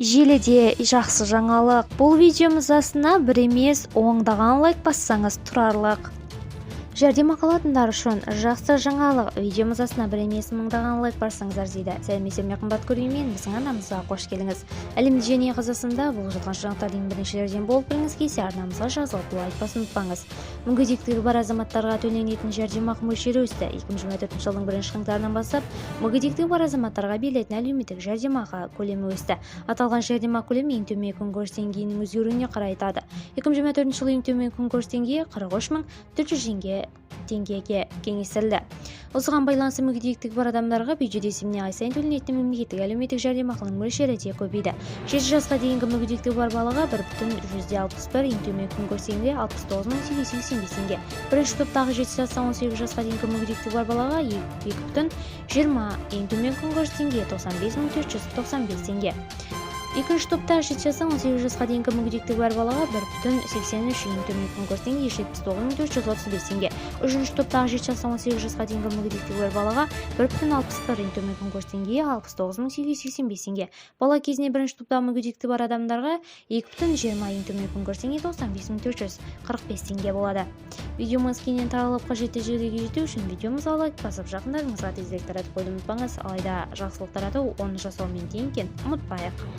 Желіде жақсы жаңалық. Бұл видеомыз астына бір емес ондаған лайк бассаңыз тұрарлық. Жәрдемақы алатындар үшін жақсы жаңалық. Видеомыз астына бір емес мыңдаған лайк барсаңыздар дейді. Сәлеметсіздер ме қымбат көрермен, біздің арнамызға қош келдіңіз. Әлемде және Қазақстанда бұл жатқан жаңалықтардың біріншілерден болып біліңіз келсе, арнамызға жазылып лайк басуды ұмытпаңыз. Мүгедектігі бар азаматтарға төленетін жәрдемақы мөлшері өсті. 2024 жылдың 1 қаңтарынан бастап мүгедектігі бар азаматтарға берілетін әлеуметтік жәрдемақы көлемі өсті. Аталған жәрдемақы көлемі ең төмен күнкөріс деңгейінің өзгеруіне қарай айтады. 2024 жылы ең төмен күнкөріс деңгейі 43.400 теңгеге кеңейтілді. Осыған байланысты мүгедектігі бар адамдарға бюджет есебінен ай сайын төленетін мемлекеттік әлеуметтік жәрдемақының мөлшері де көбейді. 7 жасқа дейінгі мүгедектігі бар балаға 1,61, ең төмен күнкөріс деңгейі 69.885 теңге. Бірінші топтағы 7 жастан 18 жасқа дейінгі мүгедектігі бар балаға 2,20, ең төмен күнкөріс деңгейі 95.495 теңге. Екінші топта 7 жастан 18 жасқа дейінгі мүгедектігі бар балаға 1,83, ең төмен күнкөріс деңгейі 79.435 теңге. Үшінші топтағы 7 жастан 18 жасқа дейінгі мүгедектігі бар балаға 1,61, ең төмен күнкөріс деңгейі 69.885 теңге. Бала кезінде бірінші топтағы мүгедектігі бар адамдарға 2,20, ең төмен күнкөріс деңгейі 95.445 теңге болады. Видеомыз кеңінен таралып қажетті жерлерге жету үшін видеомызға лайк басып жақындарыңызға тезірек таратып қоюды ұмытпаңыз. Алайда жақсылық тарату оны жасаумен тең екенін ұмытпайық.